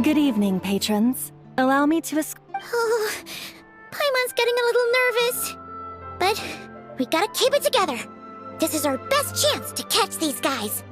Good evening, patrons. Allow me to Oh, Paimon's getting a little nervous. But we gotta keep it together. This is our best chance to catch these guys.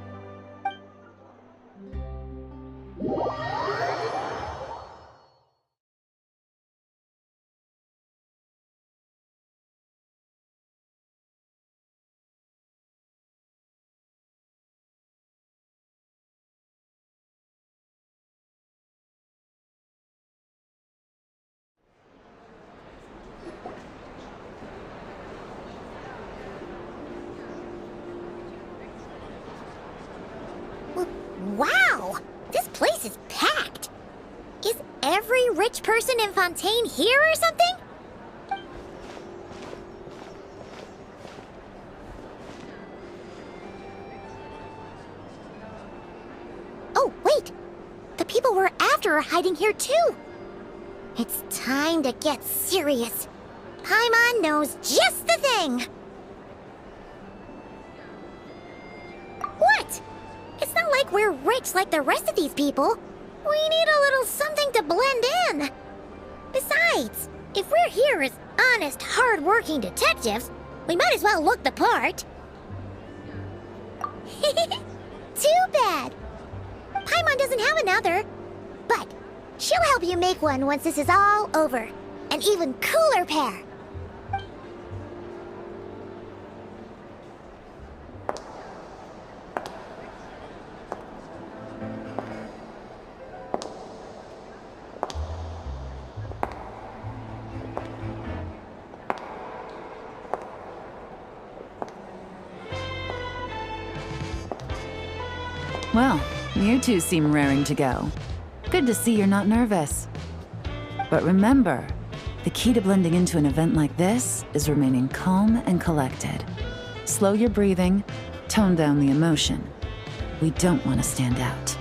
Wow! This place is packed! Is every rich person in Fontaine here or something? Oh, wait! The people we're after are hiding here too! It's time to get serious. Paimon knows just the thing! What? It's not like we're rich like the rest of these people. We need a little something to blend in. Besides, if we're here as honest, hard-working detectives, we might as well look the part. Too bad. Paimon doesn't have another. But she'll help you make one once this is all over. An even cooler pair. Well, you two seem raring to go. Good to see you're not nervous. But remember, the key to blending into an event like this is remaining calm and collected. Slow your breathing, tone down the emotion. We don't want to stand out.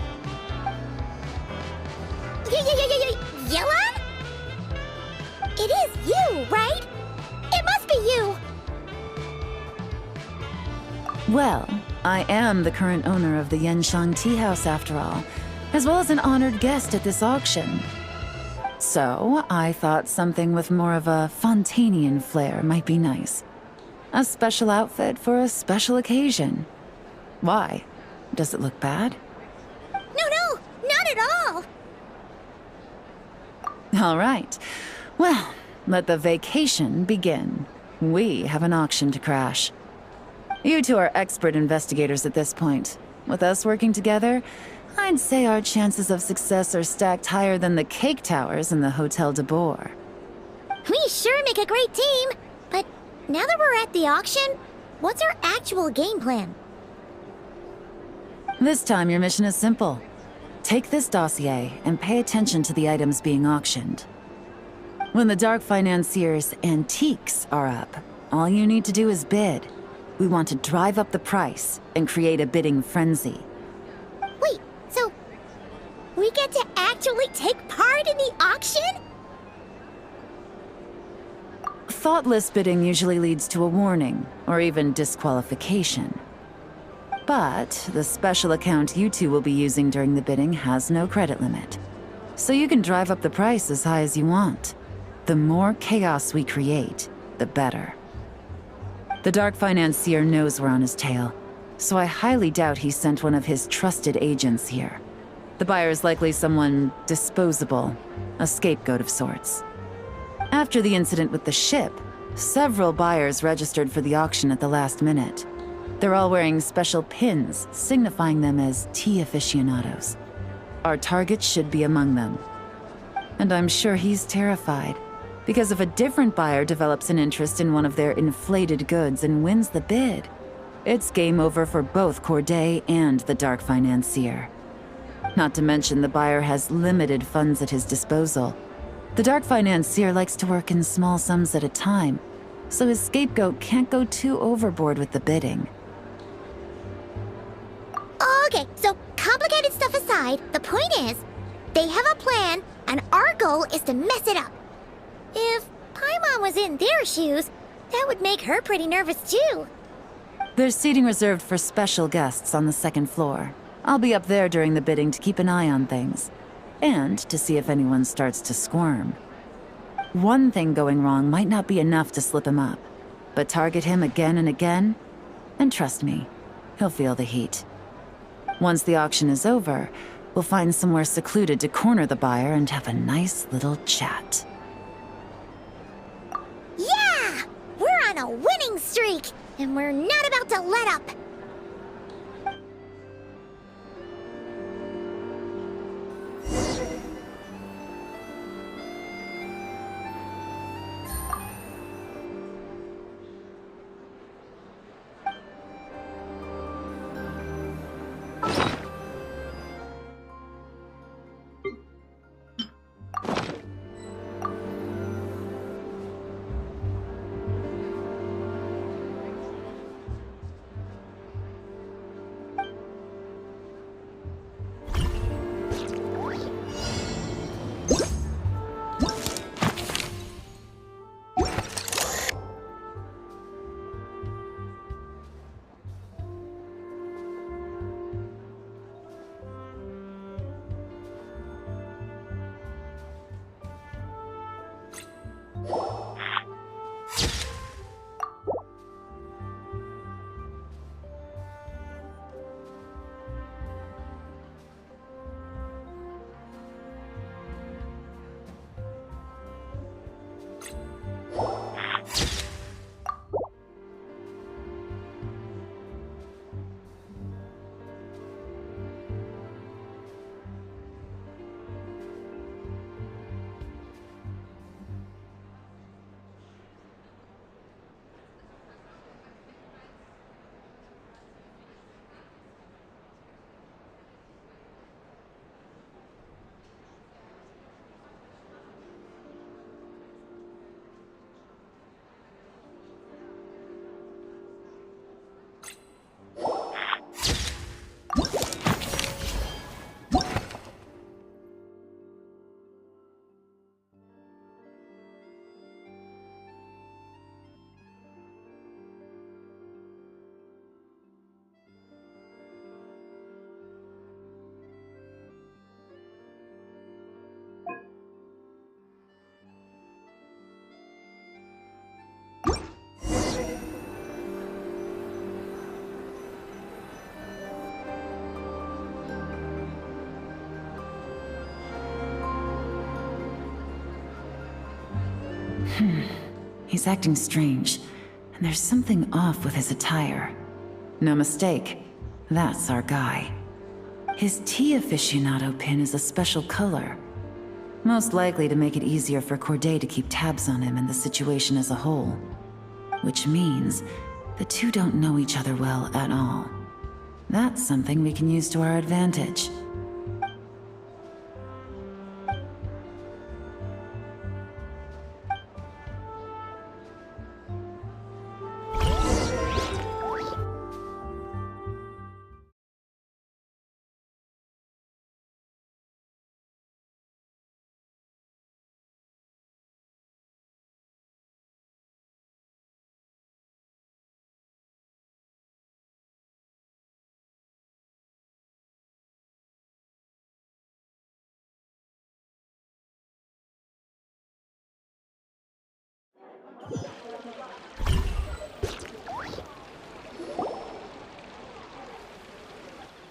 Yelan? It is you, right? It must be you! Well, I am the current owner of the Genshin Tea House after all, as well as an honored guest at this auction. So, I thought something with more of a Fontainian flair might be nice. A special outfit for a special occasion. Why? Does it look bad? No, not at all! All right. Well, let the vacation begin. We have an auction to crash. You two are expert investigators at this point. With us working together, I'd say our chances of success are stacked higher than the cake towers in the Hotel de Boer. We sure make a great team, but now that we're at the auction, what's our actual game plan? This time your mission is simple. Take this dossier and pay attention to the items being auctioned. When the Dark Financier's antiques are up, all you need to do is bid. We want to drive up the price and create a bidding frenzy. Wait, so we get to actually take part in the auction? Thoughtless bidding usually leads to a warning, or even disqualification. But the special account you two will be using during the bidding has no credit limit. So you can drive up the price as high as you want. The more chaos we create, the better. The Dark Financier knows we're on his tail, so I highly doubt he sent one of his trusted agents here. The buyer is likely someone disposable, a scapegoat of sorts. After the incident with the ship, several buyers registered for the auction at the last minute. They're all wearing special pins, signifying them as tea aficionados. Our target should be among them. And I'm sure he's terrified, because if a different buyer develops an interest in one of their inflated goods and wins the bid, it's game over for both Corday and the Dark Financier. Not to mention the buyer has limited funds at his disposal. The Dark Financier likes to work in small sums at a time, so his scapegoat can't go too overboard with the bidding. Okay, so complicated stuff aside, the point is, they have a plan, and our goal is to mess it up. If Paimon was in their shoes, that would make her pretty nervous too. There's seating reserved for special guests on the second floor. I'll be up there during the bidding to keep an eye on things. and to see if anyone starts to squirm. One thing going wrong might not be enough to slip him up, but target him again and again, and trust me, he'll feel the heat. Once the auction is over, we'll find somewhere secluded to corner the buyer and have a nice little chat. Yeah! We're on a winning streak, and we're not about to let up. He's acting strange, and there's something off with his attire. No mistake, that's our guy. His tea aficionado pin is a special color, most likely to make it easier for Corday to keep tabs on him and the situation as a whole. Which means the two don't know each other well at all. That's something we can use to our advantage.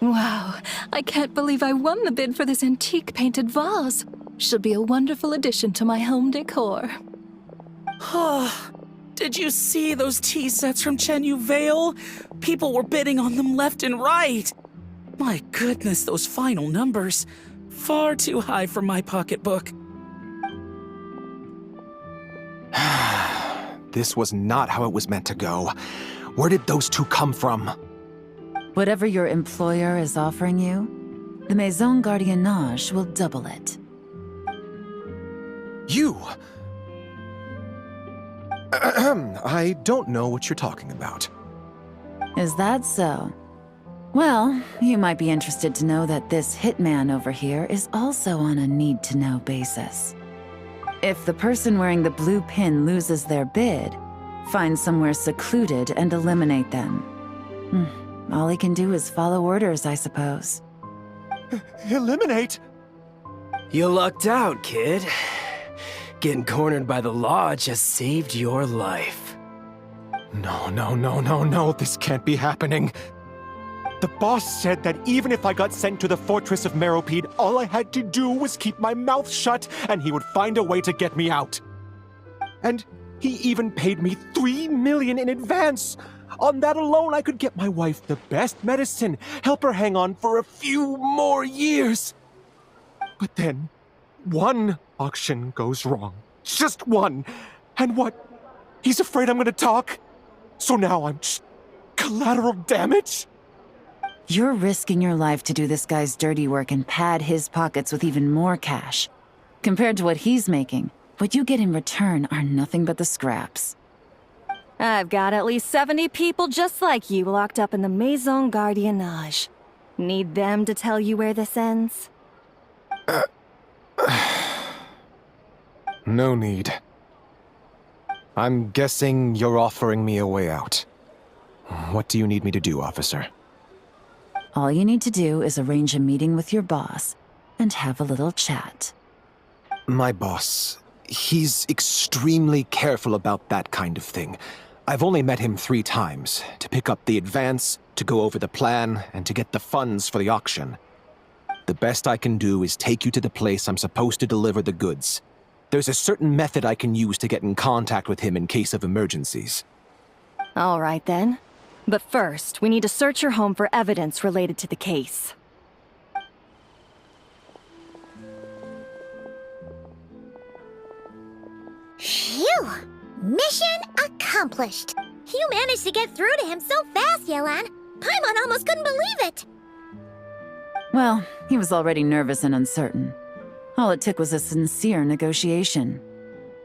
Wow, I can't believe I won the bid for this antique painted vase. She'll be a wonderful addition to my home decor. Did you see those tea sets from Chenyu Vale? People were bidding on them left and right. My goodness, those final numbers. Far too high for my pocketbook. This was not how it was meant to go. Where did those two come from? Whatever your employer is offering you, the Maison Gardiennage will double it. You! I don't know what you're talking about. Is that so? Well, you might be interested to know that this hitman over here is also on a need-to-know basis. If the person wearing the blue pin loses their bid, find somewhere secluded and eliminate them. All he can do is follow orders, I suppose. Eliminate? You lucked out, kid. Getting cornered by the law just saved your life. No, this can't be happening. The boss said that even if I got sent to the Fortress of Meropide, all I had to do was keep my mouth shut and he would find a way to get me out. And he even paid me 3 million in advance. On that alone, I could get my wife the best medicine, help her hang on for a few more years. But then, one auction goes wrong. Just one. And what? He's afraid I'm gonna talk? So now I'm just collateral damage? You're risking your life to do this guy's dirty work and pad his pockets with even more cash. Compared to what he's making, what you get in return are nothing but the scraps. I've got at least 70 people just like you locked up in the Maison Gardiennage. Need them to tell you where this ends? No need. I'm guessing you're offering me a way out. What do you need me to do, officer? All you need to do is arrange a meeting with your boss and have a little chat. My boss, he's extremely careful about that kind of thing. I've only met him 3 times, to pick up the advance, to go over the plan, and to get the funds for the auction. The best I can do is take you to the place I'm supposed to deliver the goods. There's a certain method I can use to get in contact with him in case of emergencies. All right then. But first, we need to search your home for evidence related to the case. Phew! Mission accomplished! You managed to get through to him so fast, Yelan. Paimon almost couldn't believe it! Well, he was already nervous and uncertain. All it took was a sincere negotiation.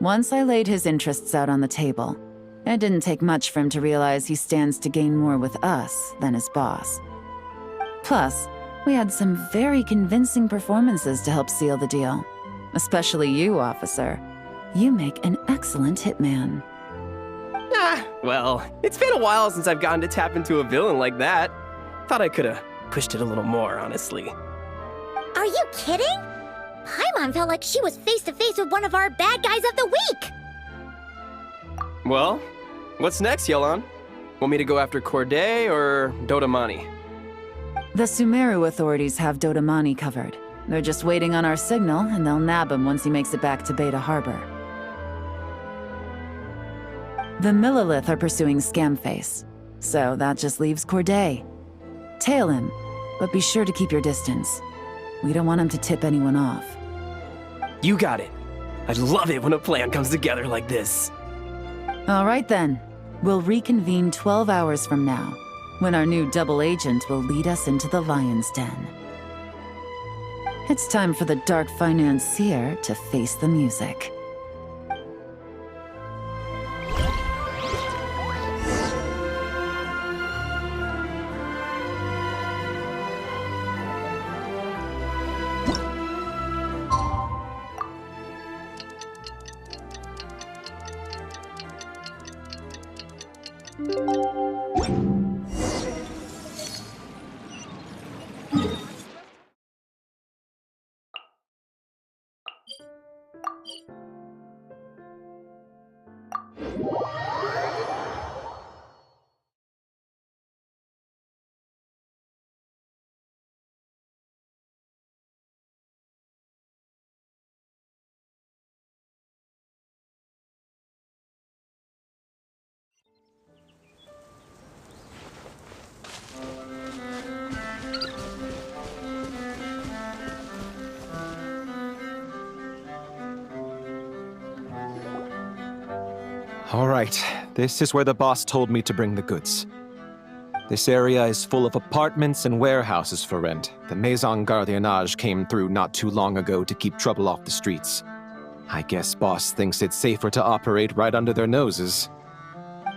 Once I laid his interests out on the table, it didn't take much for him to realize he stands to gain more with us than his boss. Plus, we had some very convincing performances to help seal the deal. Especially you, officer. You make an excellent hitman. Well, it's been a while since I've gotten to tap into a villain like that. Thought I could've pushed it a little more, honestly. Are you kidding? Paimon felt like she was face to face with one of our bad guys of the week! Well, what's next, Yelan? Want me to go after Corday or Dodamani? The Sumeru authorities have Dodamani covered. They're just waiting on our signal, and they'll nab him once he makes it back to Beta Harbor. The Millilith are pursuing Scamface, so that just leaves Corday. Tail him, but be sure to keep your distance. We don't want him to tip anyone off. You got it. I love it when a plan comes together like this. All right then. We'll reconvene 12 hours from now, when our new double agent will lead us into the Lion's Den. It's time for the dark financier to face the music. All right, this is where the boss told me to bring the goods. This area is full of apartments and warehouses for rent. The Maison Gardiennage came through not too long ago to keep trouble off the streets. I guess boss thinks it's safer to operate right under their noses.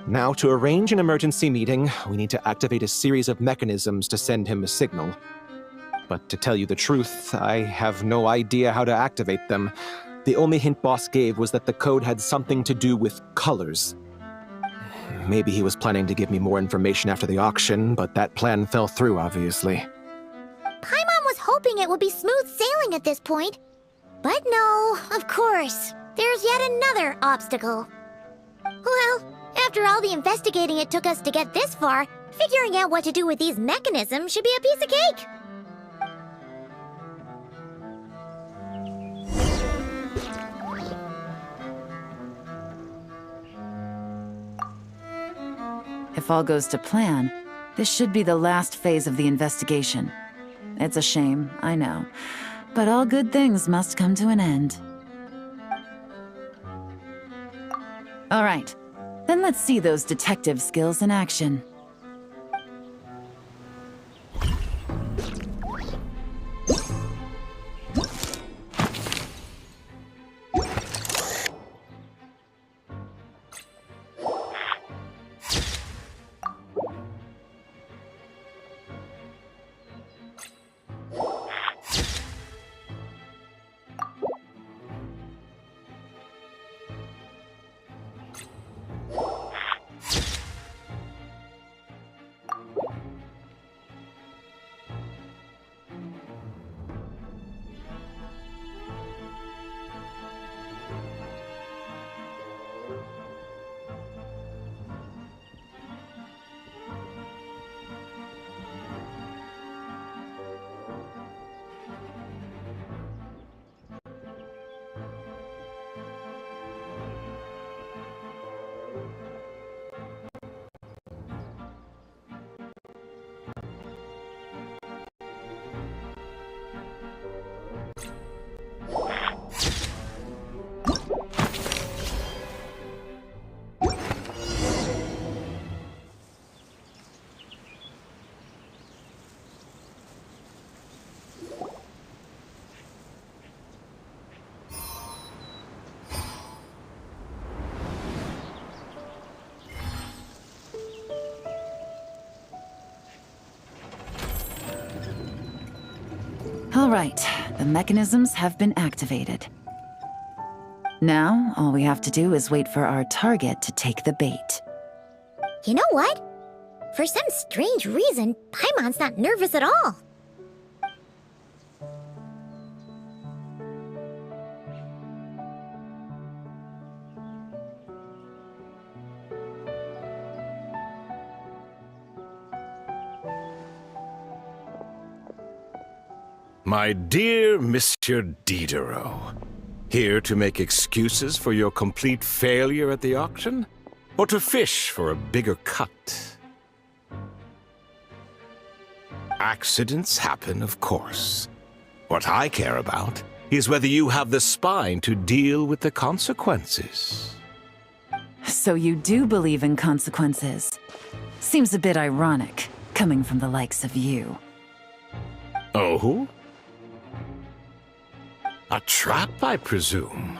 Now, to arrange an emergency meeting, we need to activate a series of mechanisms to send him a signal. But to tell you the truth, I have no idea how to activate them. The only hint boss gave was that the code had something to do with colors. Maybe he was planning to give me more information after the auction, but that plan fell through, obviously. Paimon was hoping it would be smooth sailing at this point. But no, of course, there's yet another obstacle. Well, after all the investigating it took us to get this far, figuring out what to do with these mechanisms should be a piece of cake. If all goes to plan, this should be the last phase of the investigation. It's a shame, I know, but all good things must come to an end. All right, then let's see those detective skills in action. All right, the mechanisms have been activated. Now, all we have to do is wait for our target to take the bait. You know what? For some strange reason, Paimon's not nervous at all. My dear Monsieur Diderot, here to make excuses for your complete failure at the auction? Or to fish for a bigger cut? Accidents happen, of course. What I care about is whether you have the spine to deal with the consequences. So you do believe in consequences. Seems a bit ironic, coming from the likes of you. Oh? A trap, I presume.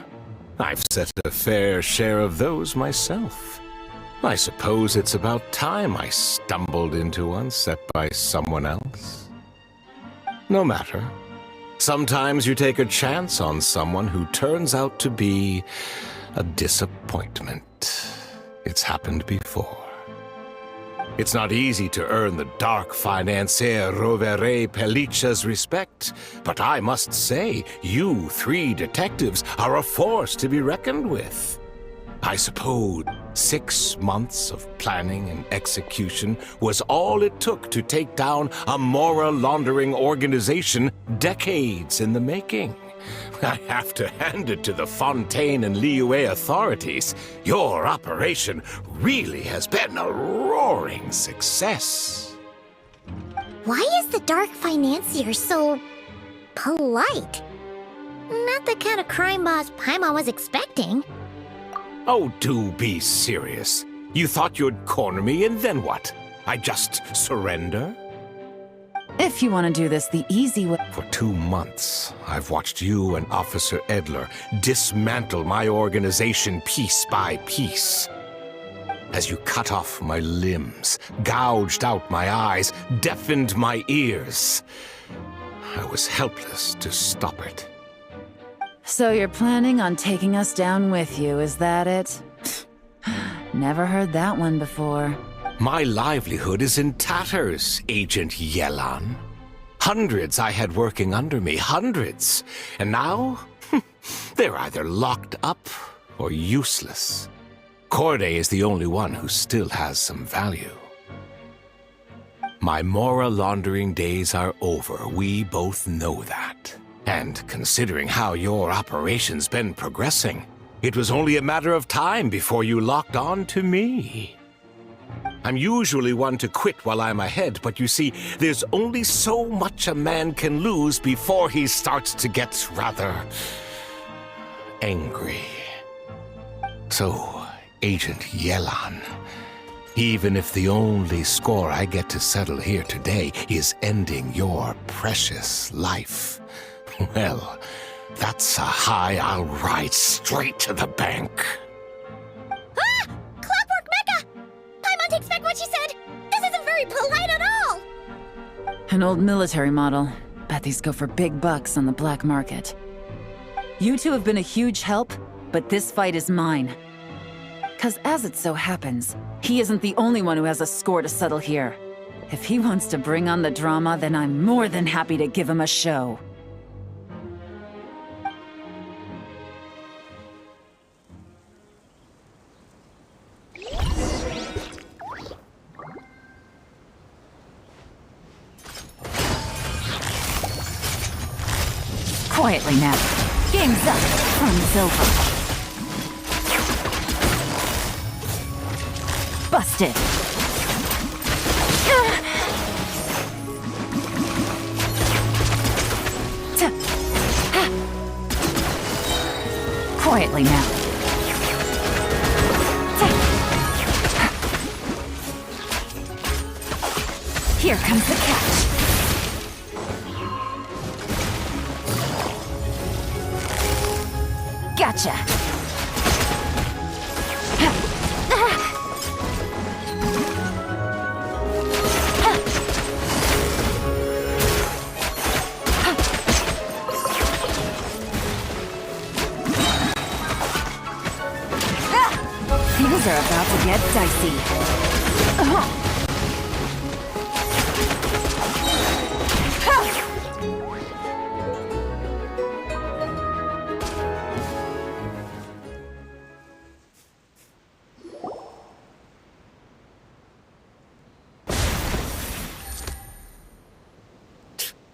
I've set a fair share of those myself. I suppose it's about time I stumbled into one set by someone else. No matter. Sometimes you take a chance on someone who turns out to be a disappointment. It's happened before. It's not easy to earn the dark financier Rovere Pelliccia's respect, but I must say, you three detectives are a force to be reckoned with. I suppose 6 months of planning and execution was all it took to take down a moral laundering organization decades in the making. I have to hand it to the Fontaine and Liyue authorities. Your operation really has been a roaring success. Why is the Dark Financier so polite? Not the kind of crime boss Paimon was expecting. Oh, do be serious. You thought you'd corner me and then what? I just surrender? If you want to do this the easy way... For 2 months, I've watched you and Officer Edler dismantle my organization piece by piece. As you cut off my limbs, gouged out my eyes, deafened my ears, I was helpless to stop it. So you're planning on taking us down with you, is that it? Never heard that one before. My livelihood is in tatters, Agent Yelan. Hundreds I had working under me, hundreds. And now, They're either locked up or useless. Corday is the only one who still has some value. My Mora laundering days are over. We both know that. And considering how your operation's been progressing, it was only a matter of time before you locked on to me. I'm usually one to quit while I'm ahead, but you see, there's only so much a man can lose before he starts to get rather angry. So, Agent Yelan, even if the only score I get to settle here today is ending your precious life, well, that's a high I'll ride straight to the bank. Ah! Clockwork Mecha! Paimon takes back what she said! This isn't very polite at all! An old military model. Bet these go for big bucks on the black market. You two have been a huge help, but this fight is mine. 'Cause as it so happens, he isn't the only one who has a score to settle here. If he wants to bring on the drama, then I'm more than happy to give him a show. Quietly now. Game's up. Fun's over. Busted. Quietly now. Here comes the catch. Gotcha! Things are about to get dicey.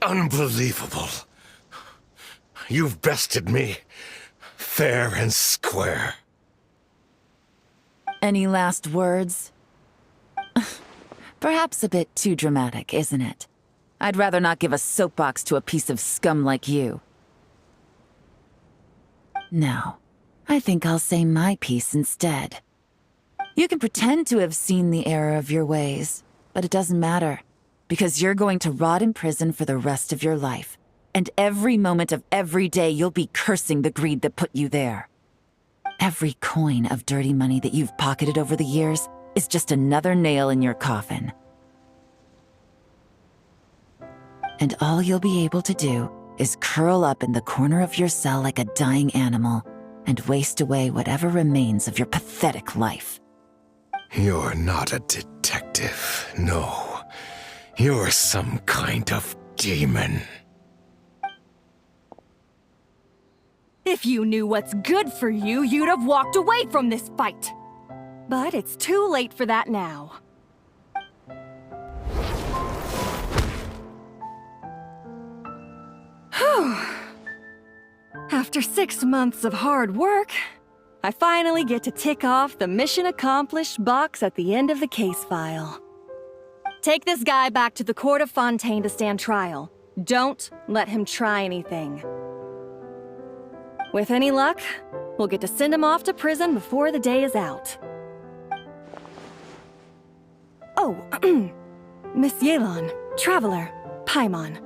Unbelievable. You've bested me, fair and square. Any last words? Perhaps a bit too dramatic, isn't it? I'd rather not give a soapbox to a piece of scum like you. No, I think I'll say my piece instead. You can pretend to have seen the error of your ways, but it doesn't matter. Because you're going to rot in prison for the rest of your life. And every moment of every day you'll be cursing the greed that put you there. Every coin of dirty money that you've pocketed over the years is just another nail in your coffin. And all you'll be able to do is curl up in the corner of your cell like a dying animal and waste away whatever remains of your pathetic life. You're not a detective, no. You're some kind of demon. If you knew what's good for you, you'd have walked away from this fight. But it's too late for that now. Whew. After 6 months of hard work, I finally get to tick off the mission accomplished box at the end of the case file. Take this guy back to the court of Fontaine to stand trial. Don't let him try anything. With any luck, we'll get to send him off to prison before the day is out. Oh, Miss Yelan, Traveler, Paimon.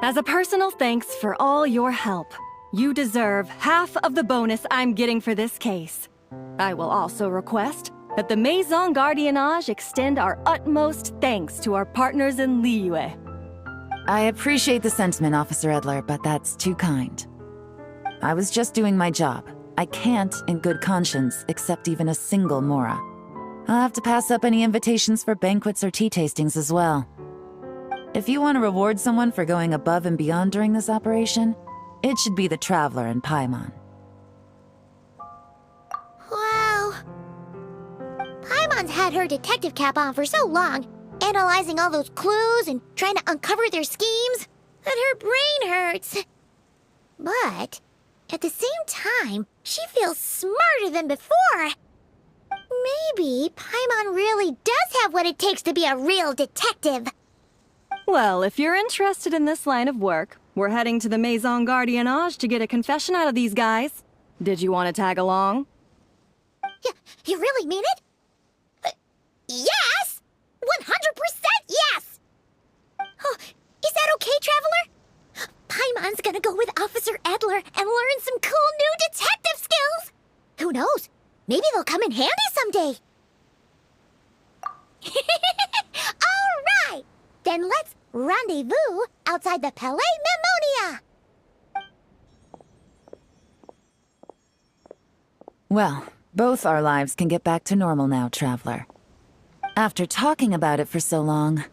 As a personal thanks for all your help, you deserve half of the bonus I'm getting for this case. I will also request that the Maison Gardiennage extend our utmost thanks to our partners in Liyue. I appreciate the sentiment, Officer Edler, but that's too kind. I was just doing my job. I can't, in good conscience, accept even a single Mora. I'll have to pass up any invitations for banquets or tea tastings as well. If you want to reward someone for going above and beyond during this operation, It should be the Traveler and Paimon. Wow. Paimon's had her detective cap on for so long, analyzing all those clues and trying to uncover their schemes, that her brain hurts. But at the same time, she feels smarter than before. Maybe Paimon really does have what it takes to be a real detective. Well, if you're interested in this line of work, we're heading to the Maison Gardiennage to get a confession out of these guys. Did you want to tag along? You really mean it? Yes! 100% yes! Oh, is that okay, Traveler? Paimon's gonna go with Officer Adler and learn some cool new detective skills! Who knows? Maybe they'll come in handy someday. All right! Then let's rendezvous outside the Palais Memonia! Well, both our lives can get back to normal now, Traveler. After talking about it for so long,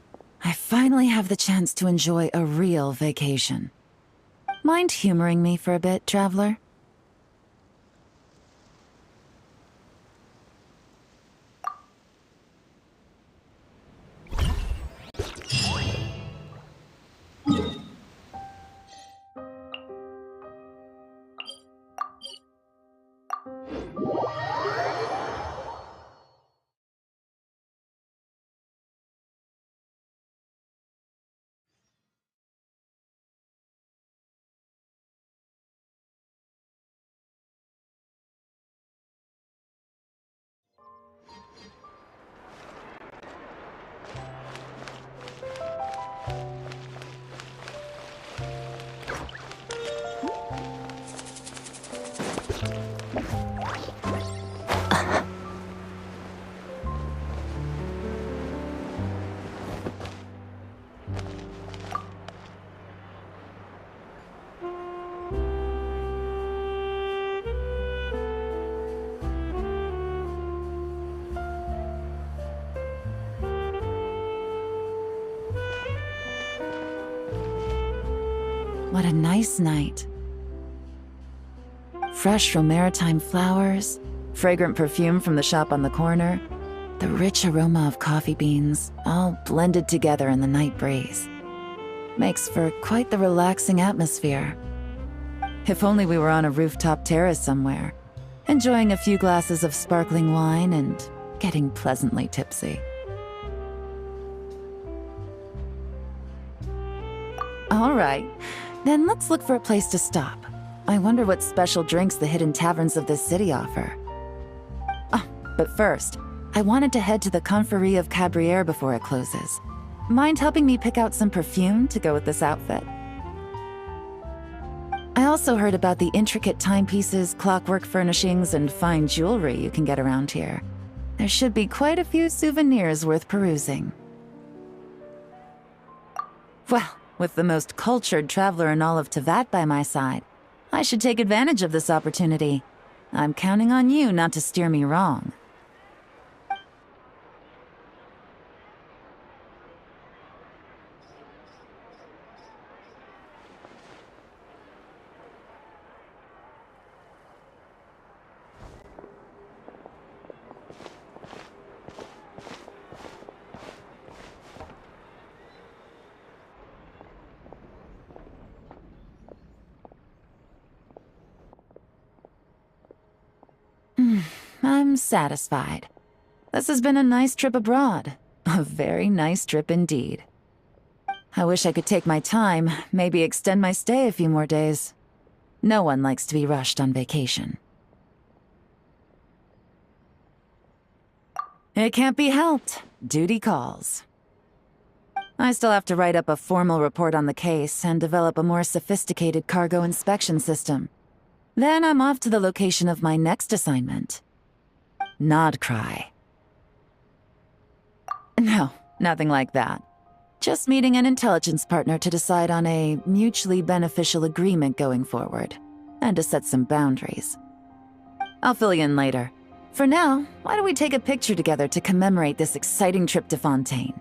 I finally have the chance to enjoy a real vacation. Mind humoring me for a bit, Traveler? What a nice night. Fresh from maritime flowers, fragrant perfume from the shop on the corner, the rich aroma of coffee beans, all blended together in the night breeze. Makes for quite the relaxing atmosphere. If only we were on a rooftop terrace somewhere, enjoying a few glasses of sparkling wine and getting pleasantly tipsy. All right. Then let's look for a place to stop. I wonder what special drinks the hidden taverns of this city offer. Oh, but first, I wanted to head to the Confrérie of Cabrières before it closes. Mind helping me pick out some perfume to go with this outfit? I also heard about the intricate timepieces, clockwork furnishings, and fine jewelry you can get around here. There should be quite a few souvenirs worth perusing. Well, with the most cultured traveler in all of Teyvat by my side, I should take advantage of this opportunity. I'm counting on you not to steer me wrong. I'm satisfied. This has been a nice trip abroad. A very nice trip indeed. I wish I could take my time, maybe extend my stay a few more days. No one likes to be rushed on vacation. It can't be helped. Duty calls. I still have to write up a formal report on the case and develop a more sophisticated cargo inspection system. Then I'm off to the location of my next assignment. Nodcry. No, nothing like that. Just meeting an intelligence partner to decide on a mutually beneficial agreement going forward, and to set some boundaries. I'll fill you in later. For now, why don't we take a picture together to commemorate this exciting trip to Fontaine?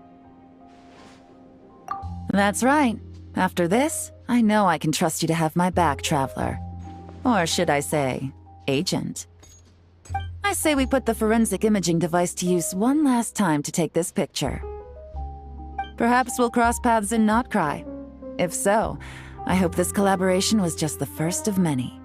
That's right. After this, I know I can trust you to have my back, Traveler. Or should I say, Agent. I say we put the forensic imaging device to use one last time to take this picture. Perhaps we'll cross paths in Not Cry. If so, I hope this collaboration was just the first of many.